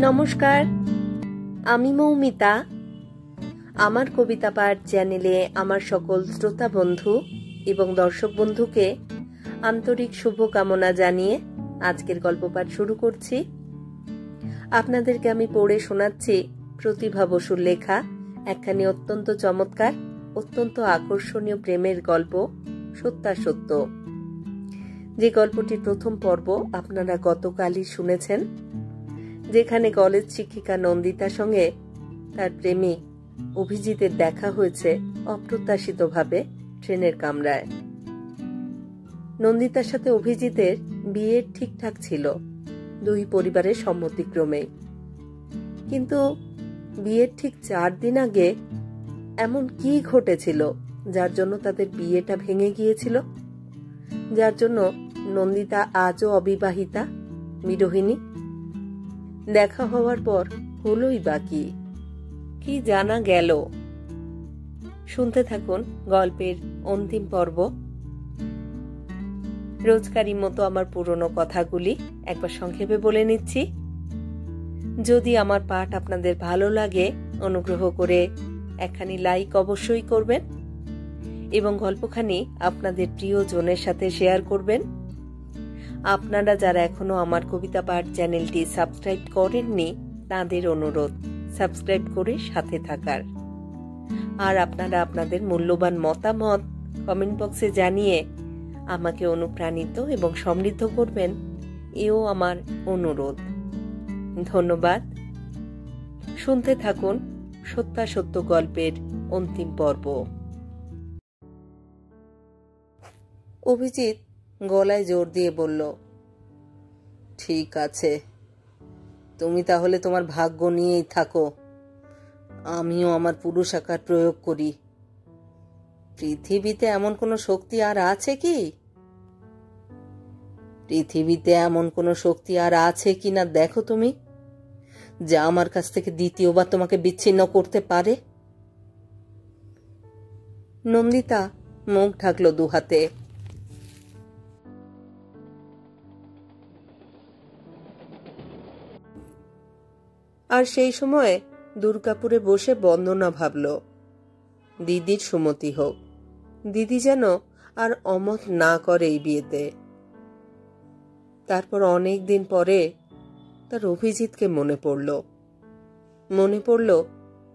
নমস্কার, আমি মৌমিতা। আমার কবিতা পাঠ চ্যানেলে আমার সকল শ্রোতা বন্ধু এবং দর্শক বন্ধুকে আন্তরিক শুভকামনা জানিয়ে আজকের গল্প পাঠ শুরু করছি। আপনাদেরকে আমি পড়ে শোনাচ্ছি প্রতিভা বসুর লেখা একখানি অত্যন্ত চমৎকার, অত্যন্ত আকর্ষণীয় প্রেমের গল্প সত্যাসত্য। যে গল্পটির প্রথম পর্ব আপনারা গতকালই শুনেছেন, যেখানে কলেজ শিক্ষিকা নন্দিতার সঙ্গে তার প্রেমিক অভিজিতের দেখা হয়েছে অপ্রত্যাশিতভাবে ট্রেনের কামরায়। নন্দিতার সাথে অভিজিতের বিয়ে ঠিকঠাক ছিল, দুই পরিবারের সম্মতিক্রমে। কিন্তু বিয়ের ঠিক 4 দিন আগে এমন কি ঘটেছিল যার জন্য তাদের বিয়েটা ভেঙে গিয়েছিল, যার জন্য নন্দিতা আজও অবিবাহিতা, বিরোহিনী। দেখা হওয়ার পর হলোই বাকি কি জানা গেল। শুনতে থাকুন গল্পের অন্তিম পর্ব। রোজকারী মতো আমার পুরনো কথাগুলি একবার সংক্ষেপে বলে নিচ্ছি। যদি আমার পাঠ আপনাদের ভালো লাগে, অনুগ্রহ করে একখানি লাইক অবশ্যই করবেন এবং গল্পখানি আপনাদের প্রিয়জনের সাথে শেয়ার করবেন। আপনারা যারা এখনো আমার কবিতা পাঠ চ্যানেলটি সাবস্ক্রাইব করেননি, তাদের অনুরোধ সাবস্ক্রাইব করে সাথে থাকার। আর আপনারা আপনাদের মূল্যবান মতামত কমেন্ট বক্সে জানিয়ে আমাকে অনুপ্রাণিত এবং সমৃদ্ধ করবেন, এও আমার অনুরোধ। ধন্যবাদ। শুনতে থাকুন সত্যাসত্য গল্পের অন্তিম পর্ব। অভিজিৎ গলায় জোর দিয়ে বলল, ঠিক আছে, তুমি তাহলে তোমার ভাগ্য নিয়েই থাকো, আমিও আমার পুরুষ আকার প্রয়োগ করি। পৃথিবীতে এমন কোনো শক্তি আর আছে কি? পৃথিবীতে এমন কোনো শক্তি আর আছে কিনা দেখো তুমি, যা আমার কাছ থেকে দ্বিতীয়বার তোমাকে বিচ্ছিন্ন করতে পারে। নন্দিতা মুখ ঢাকলো দুহাতে। আর সেই সময়ে দুর্গাপুরে বসে বন্দনা ভাবল, দিদির সুমতি হোক, দিদি যেন আর অমত না করে এই বিয়েতে। তারপর অনেক দিন পরে তার অভিজিৎকে মনে পড়ল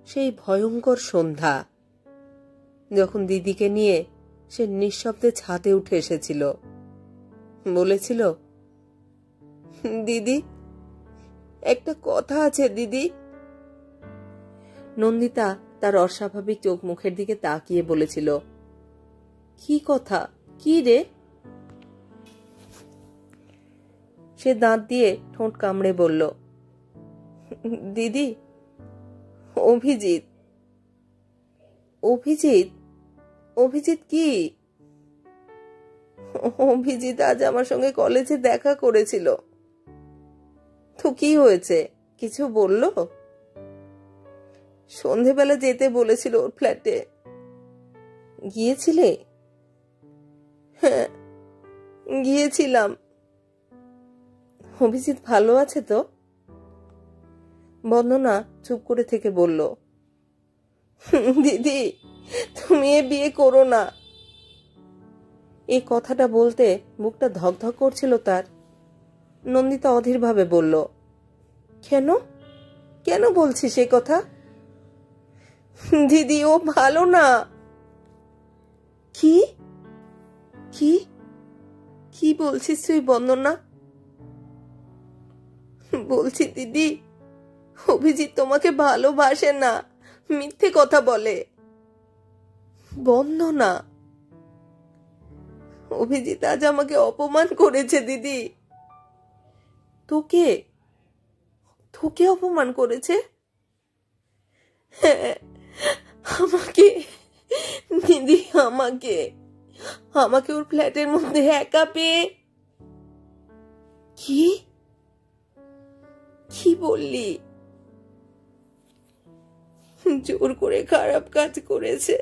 সেই ভয়ঙ্কর সন্ধ্যা, যখন দিদিকে নিয়ে সে নিঃশব্দে ছাদে উঠে এসেছিল। বলেছিল, দিদি, একটা কথা আছে দিদি। নন্দিতা তার অস্বাভাবিক চোখ মুখের দিকে তাকিয়ে বলেছিল, কি কথা, কি রে? সে দাঁত দিয়ে ঠোঁট কামড়ে বলল, দিদি, অভিজিৎ। অভিজিৎ? অভিজিৎ কি? অভিজিৎ আজ আমার সঙ্গে কলেজে দেখা করেছিল। তো কি হয়েছে, কিছু বলল? সন্ধেবেলা যেতে বলেছিল ওর ফ্ল্যাটে। গিয়েছিলে? হ্যাঁ, গিয়েছিলাম। অভিজিৎ ভালো আছে তো? বন্দনা চুপ করে থেকে বলল, দিদি, তুমি এ বিয়ে করো না। এই কথাটা বলতে বুকটা ধকধক করছিল তার। নন্দিতা অধীর ভাবে বলল, কেন কেন বলছিস সে কথা? দিদি, ও ভালো না। কি কি কি বলছিস তুই বন্দনা? বলছি দিদি, অভিজিৎ তোমাকে ভালোবাসে না, মিথ্যে কথা বলে। বন্দনা, অভিজিৎ আজ আমাকে অপমান করেছে দিদি। তোকে তোকে অপমান করেছে? হ্যাঁ, আমাকে দিদি, আমাকে ওর ফ্ল্যাটের মধ্যে একা পেয়ে। কি কি বললি? জোর করে খারাপ কাজ করেছে,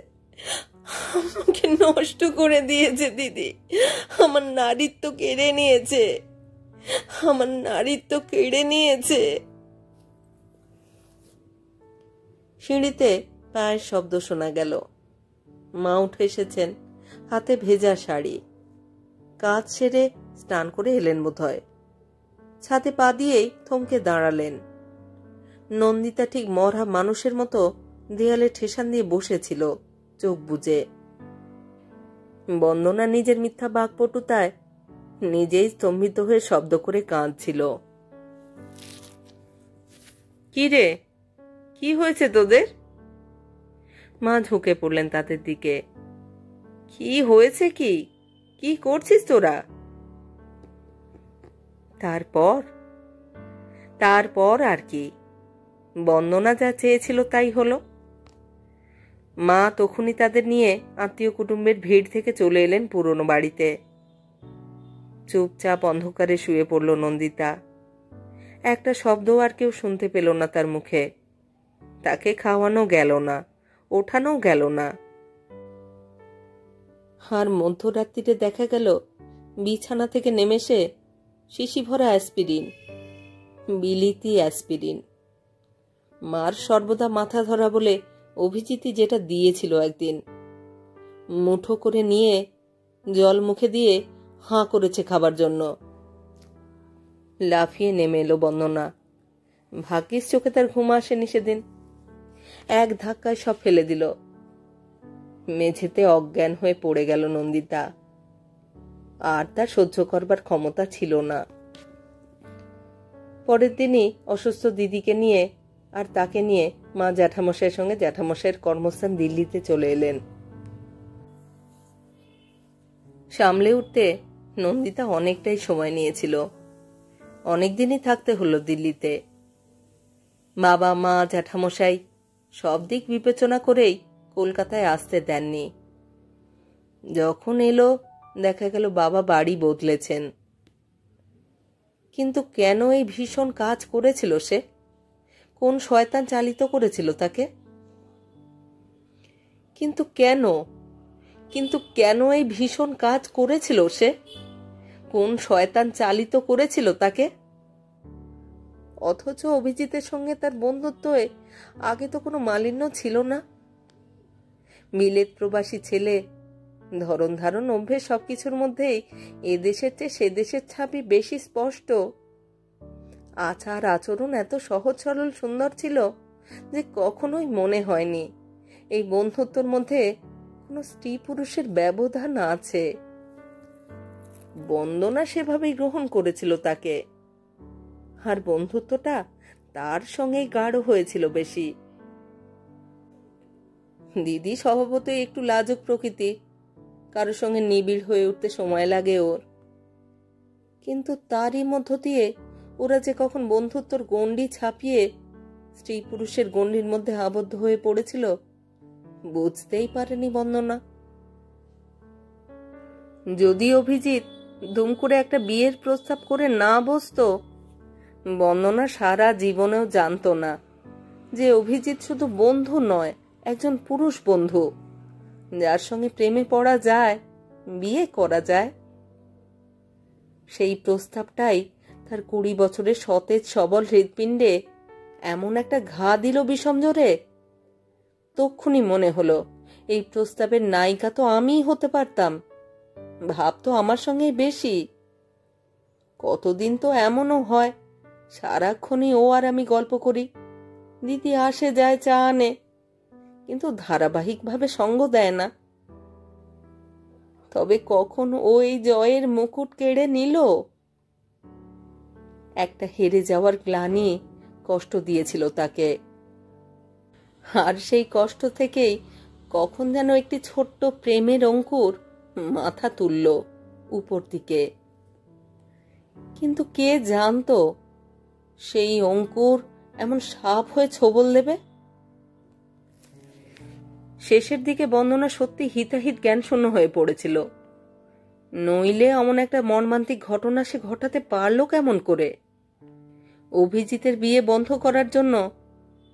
আমাকে নষ্ট করে দিয়েছে দিদি। আমার নারীত্ব কেড়ে নিয়েছে। সিঁড়িতে পায়ের শব্দ শোনা গেল। মা উঠে এসেছেন, হাতে ভেজা শাড়ি। কাজ সেরে স্নান করে এলেন বোধহয়। ছাদে পা দিয়েই থমকে দাঁড়ালেন। নন্দিতা ঠিক মরা মানুষের মতো দেয়ালে ঠেসান দিয়ে বসেছিল, চোখ বুজে। বন্দনা নিজের মিথ্যা বাকপটুতায় নিজেই স্তম্ভিত হয়ে শব্দ করে কাঁদছিল। কি রে, কি হয়েছে তোদের? মা ঝুঁকে পড়লেন তাদের দিকে। কি হয়েছে? কি কি করছিস তোরা? তারপর আর কি, বন্দনা যা চেয়েছিল তাই হলো। মা তখনই তাদের নিয়ে আত্মীয় কুটুম্বের ভিড় থেকে চলে এলেন পুরনো বাড়িতে। চুপচাপ অন্ধকারে শুয়ে পড়ল নন্দিতা। একটা শব্দ আর কেউ শুনতে পেল না তার মুখে। তাকে খাওয়ানো গেল না, ওঠানো গেল না। আর মধ্যরাত্রিতে দেখা গেল বিছানা থেকে নেমে এসে শিশি ভরা অ্যাসপিরিন, বিলিতি অ্যাসপিরিন। মার সর্বদা মাথা ধরা বলে অভিজিৎই যেটা দিয়েছিল একদিন, মুঠো করে নিয়ে জল মুখে দিয়ে হাঁ করেছে খাবার জন্য। লাফিয়ে নেমে এলো বন্দনা। ভাগ্যিস চোখে তার ঘুম আসেনি সেদিন। এক ধাক্কায় সব ফেলে দিল। মেঝেতে অজ্ঞান হয়ে পড়ে গেল নন্দিতা। আর তার সহ্য করবার ক্ষমতা ছিল না। পরের দিনই অসুস্থ দিদিকে নিয়ে আর তাকে নিয়ে মা জ্যাঠামশাইয়ের সঙ্গে জ্যাঠামশাইয়ের কর্মস্থান দিল্লিতে চলে এলেন। সামলে উঠতে নন্দিতা অনেকটাই সময় নিয়েছিল। অনেকদিনই থাকতে হলো দিল্লিতে। বাবা, মা, জ্যাঠামশাই সব দিক বিবেচনা করেই কলকাতায় আসতে দেননি। যখন এলো দেখা গেল বাবা বাড়ি বদলেছেন। কিন্তু কেন এই ভীষণ কাজ করেছিল সে? কোন শয়তান চালিত করেছিল তাকে? কিন্তু কেন এই ভীষণ কাজ করেছিল সে? কোন শয়তান চালিত করেছিল তাকে? অথচ অভিজিতের সঙ্গে তার বন্ধুত্বে আগে তো কোনো মালিন্য ছিল না। বিলেত প্রবাসী ছেলে, ধরন ধারণ, অভ্যেস সবকিছুর মধ্যেই এ দেশের চেয়ে সে দেশের ছাপই বেশি স্পষ্ট। আচার আচরণ এত সহজ সরল সুন্দর ছিল যে কখনোই মনে হয়নি এই বন্ধুত্বর মধ্যে কোনো স্ত্রী পুরুষের ব্যবধান আছে। বন্দনা সেভাবেই গ্রহণ করেছিল তাকে। আর বন্ধুত্বটা তার সঙ্গেই গাঢ় হয়েছিল বেশি। দিদি স্বভাবতই একটু লাজুক প্রকৃতি, কারোর সঙ্গে নিবিড় হয়ে উঠতে সময় লাগে ওর। কিন্তু তারই মধ্য দিয়ে ওরা যে কখন বন্ধুত্বর গণ্ডি ছাপিয়ে স্ত্রী পুরুষের গণ্ডির মধ্যে আবদ্ধ হয়ে পড়েছিল বুঝতেই পারেনি বন্দনা। যদি অভিজিৎ দুম করে একটা বিয়ের প্রস্তাব করে না বসতো, বন্দনা সারা জীবনেও জানতো না যে অভিজিৎ শুধু বন্ধু নয়, একজন পুরুষ বন্ধু, যার সঙ্গে প্রেমে পড়া যায়, বিয়ে করা যায়। সেই প্রস্তাবটাই তার 20 বছরের সতেজ সবল হৃৎপিণ্ডে এমন একটা ঘা দিল বিষম জোরে। তক্ষুনি মনে হলো এই প্রস্তাবের নায়িকা তো আমিই হতে পারতাম। ভাব তো আমার সঙ্গে বেশি। কতদিন তো এমনও হয় সারাক্ষণই ও আর আমি গল্প করি। দিদি আসে যায়, চা আনে, কিন্তু ধারাবাহিকভাবে সঙ্গ দেয় না। তবে কখন ও এই জয়ের মুকুট কেড়ে নিল? একটা হেরে যাওয়ার গ্লানি কষ্ট দিয়েছিল তাকে। আর সেই কষ্ট থেকেই কখন যেন একটি ছোট্ট প্রেমের অঙ্কুর মাথা তুলল উপর দিকে। কিন্তু কে জানতো সেই অঙ্কুর এমন সাপ হয়ে ছোবল দেবে? শেষের দিকে বন্দনা সত্যি হিতাহিত জ্ঞানশূন্য হয়ে পড়েছিল। নইলে এমন একটা মর্মান্তিক ঘটনা সে ঘটাতে পারল কেমন করে? অভিজিতের বিয়ে বন্ধ করার জন্য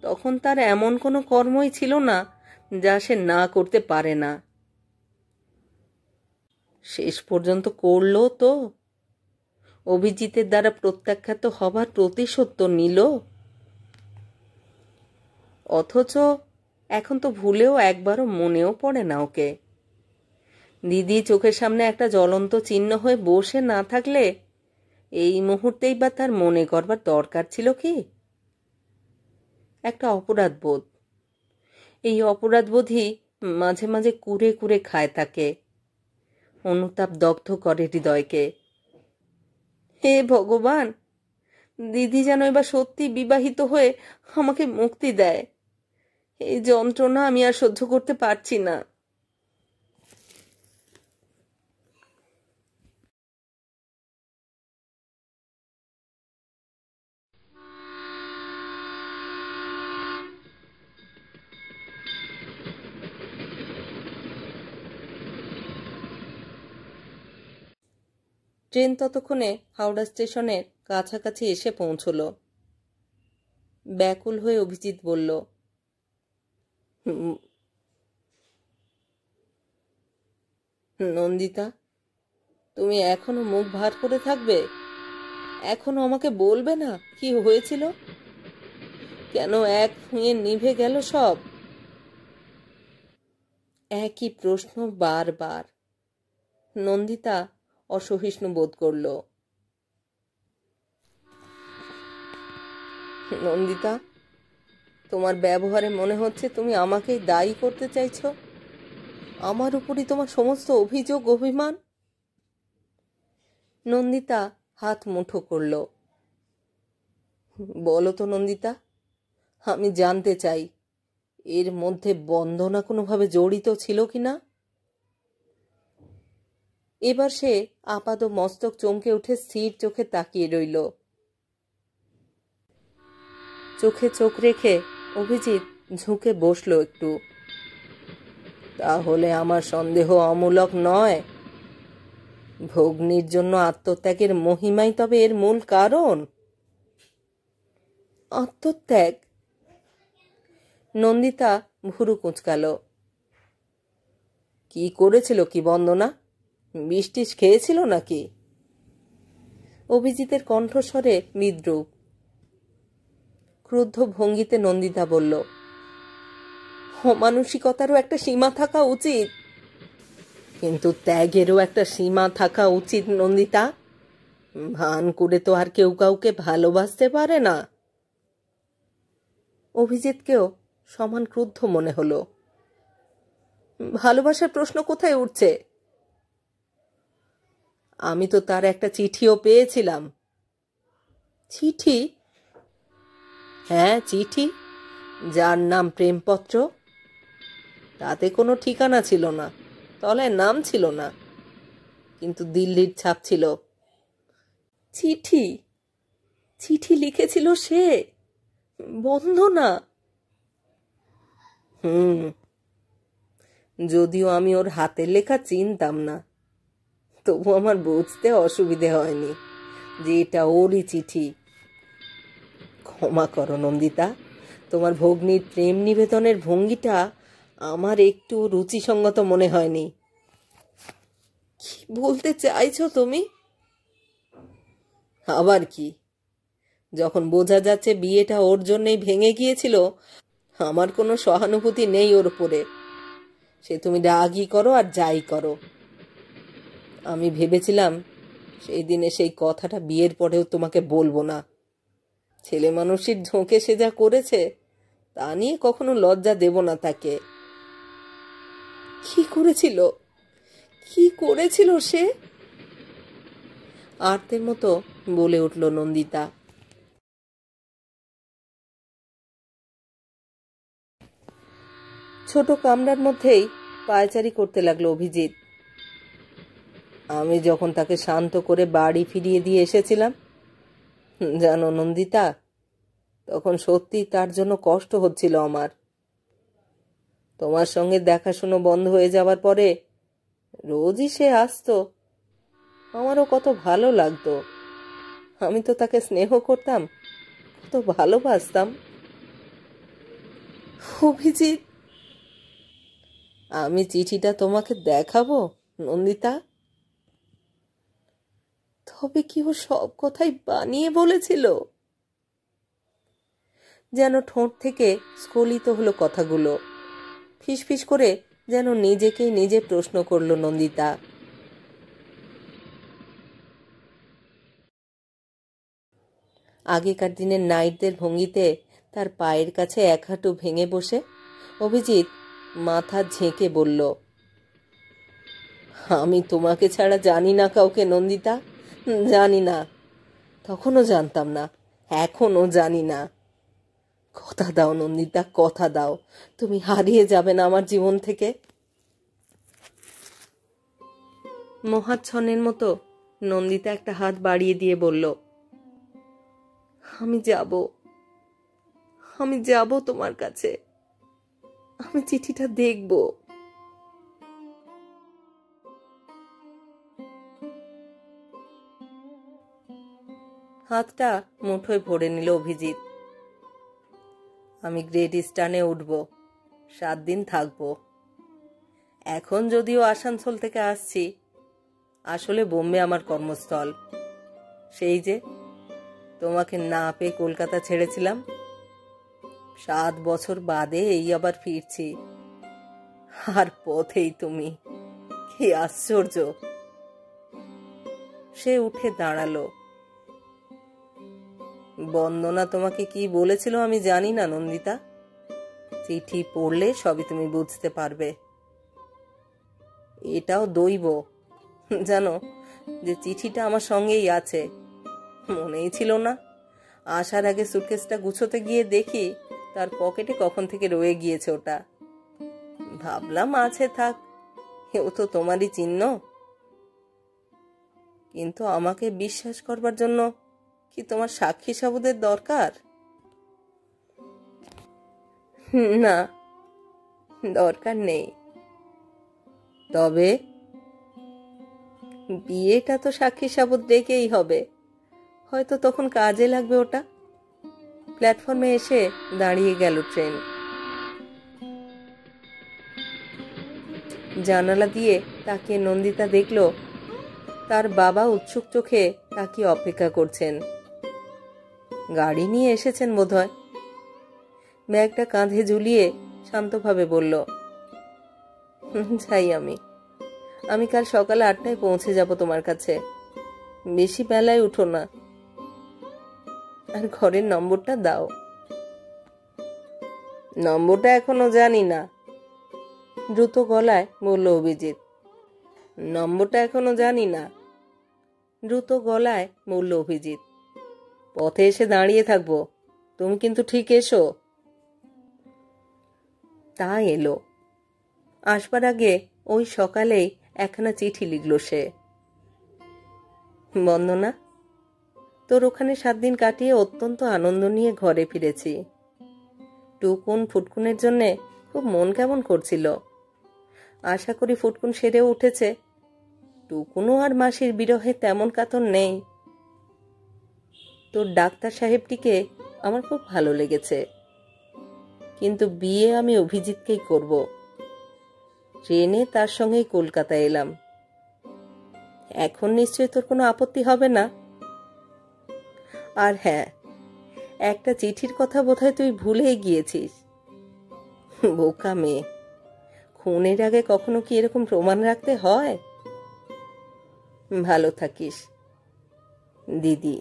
তখন তার এমন কোনো কর্মই ছিল না যা সে না করতে পারে না। শেষ পর্যন্ত করল তো। অভিজিতের দ্বারা প্রত্যাখ্যাত হবার প্রতিশোধ তো নিল। অথচ এখন তো ভুলেও একবারও মনেও পড়ে না ওকে। দিদি চোখের সামনে একটা জ্বলন্ত চিহ্ন হয়ে বসে না থাকলে এই মুহূর্তেই বা তার মনে করবার দরকার ছিল কি? একটা অপরাধ বোধ, এই অপরাধ বোধই মাঝে মাঝে কুরে কুরে খায় তাকে, অনুতাপ দগ্ধ করে হৃদয়কে। হে ভগবান, দিদি যেন এবার সত্যি বিবাহিত হয়ে আমাকে মুক্তি দেয়। এই যন্ত্রণা আমি আর সহ্য করতে পারছি না। ট্রেন ততক্ষণে হাওড়া স্টেশনের কাছাকাছি এসে পৌঁছল। ব্যাকুল হয়ে অভিজিৎ বলল, নন্দিতা, তুমি এখনো মুখ ভার করে থাকবে? এখনো আমাকে বলবে না কি হয়েছিল? কেন এক ফুঁয়ে নিভে গেল সব? একই প্রশ্ন বারবার। নন্দিতা অসহিষ্ণু বোধ করল। নন্দিতা, তোমার ব্যবহারে মনে হচ্ছে তুমি আমাকেই দায়ী করতে চাইছ। আমার উপরই তোমার সমস্ত অভিযোগ, অভিমান। নন্দিতা হাত মুঠো করল। বলো তো নন্দিতা, আমি জানতে চাই এর মধ্যে বন্দনা কোনোভাবে জড়িত ছিল কিনা। এবার সে আপাদ মস্তক চমকে উঠে স্থির চোখে তাকিয়ে রইল। চোখে চোখ রেখে অভিজিৎ ঝুঁকে বসল একটু। তাহলে আমার সন্দেহ অমূলক নয়। ভগ্নির জন্য আত্মত্যাগের মহিমাই তবে এর মূল কারণ। আত্মত্যাগ? নন্দিতা ভুরু কুঁচকাল। কি করেছিল কি বন্দনা? বৃষ্টিস খেয়েছিল নাকি? অভিজিতের কণ্ঠস্বরে বিদ্রূপ। ক্রুদ্ধ ভঙ্গিতে নন্দিতা বলল, অমানসিকতারও একটা সীমা থাকা উচিত। কিন্তু ত্যাগেরও একটা সীমা থাকা উচিত নন্দিতা। ভান করে তো আর কেউ কাউকে ভালোবাসতে পারে না। অভিজিৎকেও সমান ক্রুদ্ধ মনে হলো। ভালোবাসার প্রশ্ন কোথায় উঠছে? আমি তো তার একটা চিঠিও পেয়েছিলাম। চিঠি? হ্যাঁ, চিঠি, যার নাম প্রেমপত্র। তাতে কোনো ঠিকানা ছিল না, তলায় নাম ছিল না, কিন্তু দিল্লির ছাপ ছিল। চিঠি? চিঠি লিখেছিল সে? বন্দনা? যদিও আমি ওর হাতের লেখা চিনতাম না, তবু আমার বুঝতে অসুবিধে হয়নি যে এটা ওরই চিঠি। ক্ষমা করো নন্দিতা, তোমার ভগ্নির প্রেম নিবেদনের ভঙ্গিটা আমার একটু রুচিসঙ্গত মনে হয়নি। কি বলতে চাইছো তুমি? আবার কি? যখন বোঝা যাচ্ছে বিয়েটা ওর জন্যই ভেঙে গিয়েছিল, আমার কোনো সহানুভূতি নেই ওর উপরে। সে তুমি রাগই করো আর যাই করো। আমি ভেবেছিলাম সেই দিনে সেই কথাটা বিয়ের পরেও তোমাকে বলবো না। ছেলে মানুষের ঝোঁকে সে যা করেছে তা নিয়ে কখনো লজ্জা দেব না তাকে। কি করেছিল? কি করেছিল সে? আর্তের মতো বলে উঠল নন্দিতা। ছোট কামরার মধ্যেই পায়চারি করতে লাগলো অভিজিৎ। আমি যখন তাকে শান্ত করে বাড়ি ফিরিয়ে দিয়ে এসেছিলাম, জানো নন্দিতা, তখন সত্যি তার জন্য কষ্ট হচ্ছিল আমার। তোমার সঙ্গে দেখাশুনো বন্ধ হয়ে যাওয়ার পরে রোজই সে আসতো। আমারও কত ভালো লাগতো। আমি তো তাকে স্নেহ করতাম, কত ভালোবাসতাম। অভিজিৎ, আমি চিঠিটা তোমাকে দেখাবো নন্দিতা। তবে কি ও সব কথাই বানিয়ে বলেছিল? যেন ঠোঁট থেকে স্খলিত হলো কথাগুলো। ফিসফিস করে যেন নিজেকেই নিজে প্রশ্ন করল নন্দিতা। আগেকার দিনের নাইটদের ভঙ্গিতে তার পায়ের কাছে এক হাঁটু ভেঙে বসে অভিজিৎ মাথা ঝেঁকে বলল, আমি তোমাকে ছাড়া জানি না কাউকে নন্দিতা, জানি না। তখনও জানতাম না, এখনও জানি না। কথা দাও নন্দিতা, কথা দাও, তুমি হারিয়ে যাবে না আমার জীবন থেকে। মহাচ্ছন্নের মতো নন্দিতা একটা হাত বাড়িয়ে দিয়ে বলল, আমি যাব, আমি যাব তোমার কাছে, আমি চিঠিটা দেখব। হাতটা মুঠোয় ভরে নিল অভিজিৎ। আমি গ্রেট ইস্টার্নে উঠব, 7 দিন থাকবো। এখন যদিও আসানসোল থেকে আসছি, আসলে বোম্বে আমার কর্মস্থল। সেই যে তোমাকে না পেয়ে কলকাতা ছেড়েছিলাম, 7 বছর বাদে এই আবার ফিরছি, আর পথেই তুমি। কি আশ্চর্য! সে উঠে দাঁড়ালো। বন্দনা তোমাকে কি বলেছিল আমি জানি না নন্দিতা, চিঠি পড়লে সবই তুমি বুঝতে পারবে। এটাও দৈব, জানো যে চিঠিটা আমার সঙ্গেই আছে। মনেই ছিল না, আসার আগে সুটকেসটা গুছোতে গিয়ে দেখি তার পকেটে কখন থেকে রয়ে গিয়েছে ওটা। ভাবলাম আছে থাক, এও তো তোমারই চিহ্ন। কিন্তু আমাকে বিশ্বাস করবার জন্য কি তোমার সাক্ষী সাবুদের দরকার? না, দরকার নেই। তবে বিয়েটা তো সাক্ষী সাবুদ ডেকেই হবে, হয়তো তখন কাজে লাগবে ওটা। প্ল্যাটফর্মে এসে দাঁড়িয়ে গেল ট্রেন। জানালা দিয়ে তাকিয়ে নন্দিতা দেখল তার বাবা উৎসুক চোখে তাকিয়ে অপেক্ষা করছেন। গাড়ি নিয়ে এসেছেন বোধহয়। ব্যাগটা কাঁধে ঝুলিয়ে শান্তভাবে বলল, যাই আমি কাল সকালে 8টায় পৌঁছে যাব তোমার কাছে। বেশি বেলায় উঠো না, আর ঘরের নম্বরটা দাও। নম্বরটা এখনো জানি না, দ্রুত গলায় বলল অভিজিৎ। নম্বরটা এখনো জানি না, দ্রুত গলায় বলল অভিজিৎ। পথে এসে দাঁড়িয়ে থাকবো, তুমি কিন্তু ঠিক এসো। তা এলো। আসবার আগে ওই সকালেই একখানা চিঠি লিখল সে। বন্দনা, তোর ওখানে 7 দিন কাটিয়ে অত্যন্ত আনন্দ নিয়ে ঘরে ফিরেছি। টুকুন ফুটকুনের জন্যে খুব মন কেমন করছিল। আশা করি ফুটকুন সেরেও উঠেছে। টুকুনও আর মাসির বিরহে তেমন কাতর নেই। তোর ডাক্তার সাহেবটিকে আমার খুব ভালো লেগেছে, কিন্তু বিয়ে আমি অভিজিৎকেই করব। ট্রেনে তার সঙ্গেই কলকাতা এলাম। এখন নিশ্চয়ই তোর কোনো আপত্তি হবে না? আর হ্যাঁ, একটা চিঠির কথা বোধহয় তুই ভুলেই গিয়েছিস। বোকা মেয়ে, খুনের আগে কখনো কি এরকম প্রমাণ রাখতে হয়? ভালো থাকিস দিদি।